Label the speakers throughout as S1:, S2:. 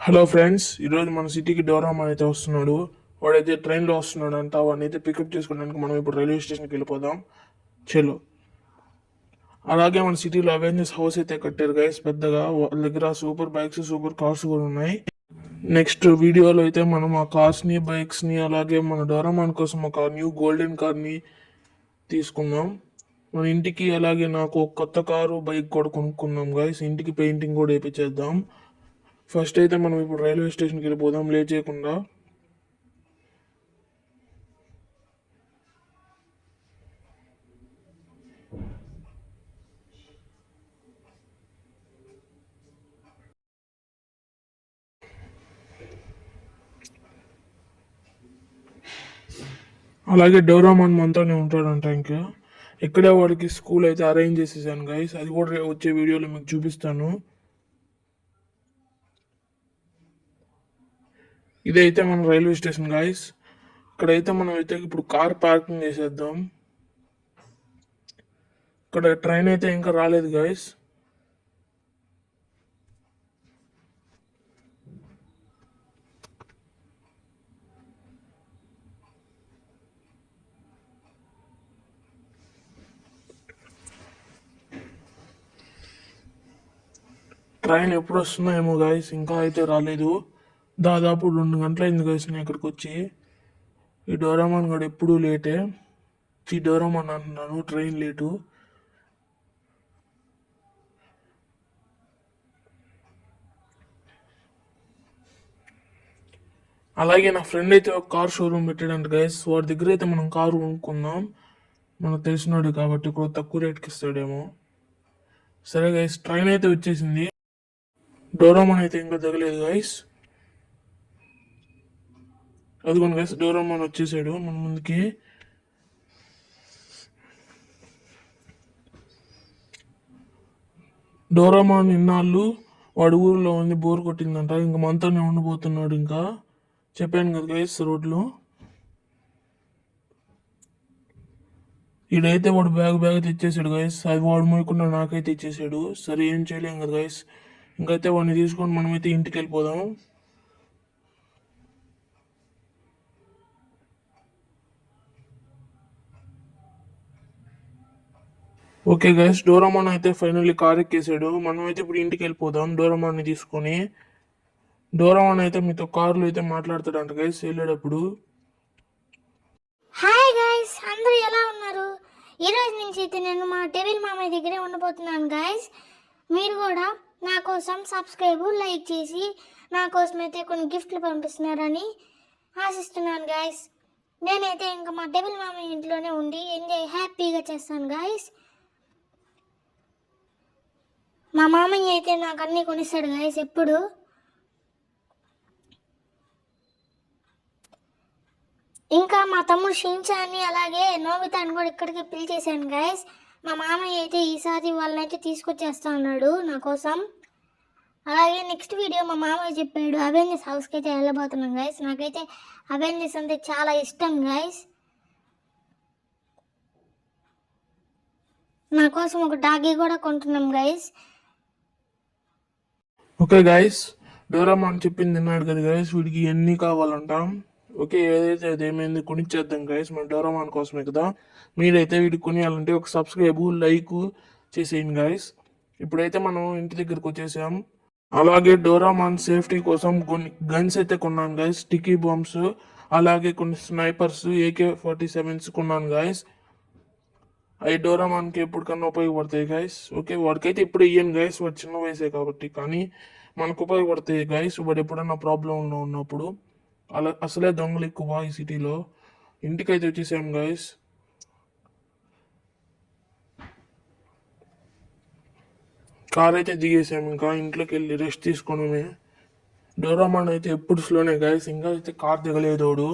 S1: Hello friends, ఈరోజు మన సిటీకి డోరామాన్ అయితే వస్తున్నాడు. వాడైతే ట్రైన్లో వస్తున్నాడు అంట. వాడిని అయితే పికప్ చేసుకోవడానికి మనం ఇప్పుడు రైల్వే స్టేషన్కి వెళ్ళిపోదాం. చలో. అలాగే మన సిటీలో అవెంజర్స్ హౌస్ అయితే కట్టారు గైస్ పెద్దగా. వాళ్ళ దగ్గర సూపర్ బైక్స్, సూపర్ కార్స్ కూడా ఉన్నాయి. నెక్స్ట్ వీడియోలో అయితే మనం ఆ కార్స్ని, బైక్స్ని, అలాగే మన డోరామాన్ కోసం ఒక న్యూ గోల్డెన్ కార్ని తీసుకుందాం. మన ఇంటికి అలాగే నాకు ఒక కొత్త కారు, బైక్ కూడా కొనుక్కున్నాం గైస్. ఇంటికి పెయింటింగ్ కూడా వేయించేద్దాం. ఫస్ట్ అయితే మనం ఇప్పుడు రైల్వే స్టేషన్కి వెళ్ళిపోదాం లేట్ చేయకుండా. అలాగే డోరామాన్ మనతోనే ఉంటాడంట. ఇంకా ఇక్కడే వాడికి స్కూల్ అయితే అరేంజ్ చేసేసాను గైస్. అది కూడా వచ్చే వీడియోలో మీకు చూపిస్తాను. ఇదైతే మన రైల్వే స్టేషన్ గైస్. ఇక్కడైతే మనం అయితే ఇప్పుడు కార్ పార్కింగ్ చేసేద్దాం. ఇక్కడ ట్రైన్ అయితే ఇంకా రాలేదు గైస్. ట్రైన్ ఎప్పుడు వస్తుందో ఏమో గైస్, ఇంకా అయితే రాలేదు. దాదాపు 2 గంటలైంది గైస్ నేను ఇక్కడికి వచ్చి. ఈ డోరామాన్ కూడా ఎప్పుడూ లేటే. ఈ డోరామాన్ అంటున్నాను, ట్రైన్ లేటు. అలాగే నా ఫ్రెండ్ అయితే ఒక కార్ షోరూమ్ పెట్టాడంట గైస్. వాడి దగ్గర అయితే మనం కారు కొనుక్కుందాం. మనకు తెలిసినాడు కాబట్టి ఇప్పుడు తక్కువ రేట్కి ఇస్తాడేమో. సరే గైస్, ట్రైన్ అయితే వచ్చేసింది. డోరామాన్ అయితే ఇంకా తగలేదు గైస్. అదిగోండి గైస్, డోరామాన్ వచ్చేసాడు మన ముందుకి. డోరామాన్ ఇన్నాళ్ళు వాడి ఊరిలో ఉంది, బోర్ కొట్టిందంట. ఇంకా మనతోనే ఉండిపోతున్నాడు. ఇంకా చెప్పాను కదా గైస్ రోడ్లో. ఈడైతే వాడు బ్యాగ్ తెచ్చేసాడు గైస్. అది వాడు మోయకుండా నాకైతే ఇచ్చేసాడు. సరే ఏం చేయలేం కదా గైస్. ఇంకైతే వాడిని తీసుకొని మనమైతే ఇంటికి వెళ్ళిపోదాం. ఓకే గైస్, డోరామాన్ అయితే ఫైనల్లీ కార్ ఎక్కేసాడు. మనం అయితే ఇప్పుడు ఇంటికి వెళ్ళిపోదాం డోరామాన్ని తీసుకొని. డోరామాన్ అయితే మీతో కార్లో అయితే మాట్లాడతాడంట గైస్ వెళ్ళేటప్పుడు.
S2: హాయ్ గైస్, అందరూ ఎలా ఉన్నారు? ఈరోజు నుంచి అయితే నేను మా డెవిల్ మామయ్య దగ్గరే ఉండబోతున్నాను గైస్. మీరు కూడా నా కోసం సబ్స్క్రైబ్, లైక్ చేసి నా కోసం అయితే కొన్ని గిఫ్ట్లు పంపిస్తున్నారని ఆశిస్తున్నాను గైస్. నేనైతే ఇంకా మా డెవిల్ మామయ్య ఇంట్లోనే ఉండి ఎంజాయ్ హ్యాపీగా చేస్తాను గైస్. మా మామయ్య అయితే నాకు అన్నీ కొనిస్తాడు గైస్ ఎప్పుడు. ఇంకా మా తమ్ముడు షించాన్ని అలాగే నోబితాని కూడా ఇక్కడికి పిలిచేశాను గైస్. మా మామయ్య అయితే ఈసారి వాళ్ళనైతే తీసుకొచ్చేస్తా అన్నాడు నా కోసం. అలాగే నెక్స్ట్ వీడియో మా మామయ్య చెప్పాడు అవెంజర్స్ హౌస్కి అయితే వెళ్ళబోతున్నాం గైస్. నాకైతే అవెంజర్స్ అంటే చాలా ఇష్టం గైస్. నా కోసం ఒక డాగీ కూడా కొంటున్నాం గైస్.
S1: ఓకే గైస్, డోరామాన్ చెప్పింది తిన్నాడు కదా గైస్. వీడికి ఎన్ని కావాలంటాం. ఓకే, ఏదైతే అదేమైంది కొనిచ్చేద్దాం గైస్. మన డోరామాన్ కోసమే కదా. మీరైతే వీడికి కొనియాలంటే ఒక సబ్స్క్రైబ్, లైక్ చేసేయండి గైస్. ఇప్పుడైతే మనం ఇంటి దగ్గరకు వచ్చేసాం. అలాగే డోరామాన్ సేఫ్టీ కోసం కొన్ని గన్స్ అయితే కొన్నాను గైస్. స్టిక్కీ బాంబ్స్, అలాగే కొన్ని స్నైపర్స్, AK-47s కొన్నాను గైస్. అవి డోరామాన్కి ఎప్పటికన్నా ఉపయోగపడతాయి గైస్. ఓకే, వాడికైతే ఇప్పుడు ఇయ్యను గైస్, వాడు చిన్న వయసే కాబట్టి. కానీ మనకు ఉపయోగపడతాయి గైస్, వాడు ఎప్పుడన్నా ప్రాబ్లంలో ఉన్నప్పుడు. అలా అసలే దొంగలు ఎక్కువ ఈ సిటీలో. ఇంటికైతే వచ్చేసాం గైస్. కార్ అయితే దిగేసాం. ఇంకా ఇంట్లోకి వెళ్ళి రెస్ట్ తీసుకోవడమే. డోరామాన్ అయితే ఎప్పుడు స్లోనే గైస్. ఇంకా అయితే కార్ దిగలేదోడు.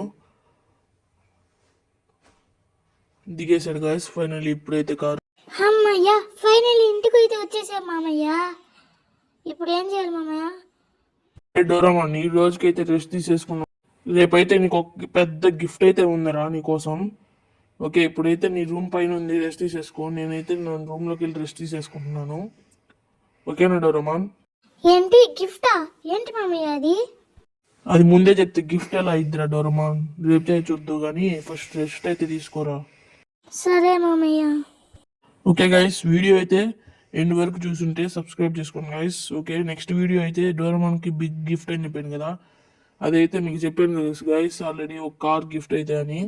S1: దిగేశాడు గైస్ ఫైనల్లీ. ఇప్పుడైతే కారు.
S2: అమ్మయ్య, ఫైనల్లీ ఇంటికి అయితే వచ్చేసాం మామయ్య. ఇప్పుడు ఏం చేయాలి మామయ్య?
S1: డోరామాన్ ఈ రోజుకైతే రెస్ట్ తీసేసుకున్నాం. రేపైతే నీకు ఒక పెద్ద గిఫ్ట్ అయితే ఉందిరా నీకోసం. ఓకే, ఇప్పుడైతే నీ రూమ్ పైన ఉంది, రెస్ట్ తీసేసుకో. నేనైతే నా రూమ్లోకి వెళ్ళి రెస్ట్ తీసేసుకుంటున్నాను. ఓకేనా డోరామాన్?
S2: ఏంటి గిఫ్టా? ఏంటి మామయ్య అది?
S1: అది ముందే చెప్తే గిఫ్ట్ ఎలా ఇద్దిరా డోరమాన్, రేపు చూద్దు కానీ ఫస్ట్ రెస్ట్ అయితే తీసుకోరా.
S2: సరే మామయ్య.
S1: ఓకే గైస్, వీడియో అయితే ఎండ్ వరకు చూసుంటే సబ్స్క్రైబ్ చేసుకోండి గైస్. ఓకే, నెక్స్ట్ వీడియో అయితే డోరమాన్కి బిగ్ గిఫ్ట్ అని చెప్పాను కదా, అదైతే మీకు చెప్పాను కదా గైస్ ఆల్రెడీ, ఒక కార్ గిఫ్ట్ అయితే అని.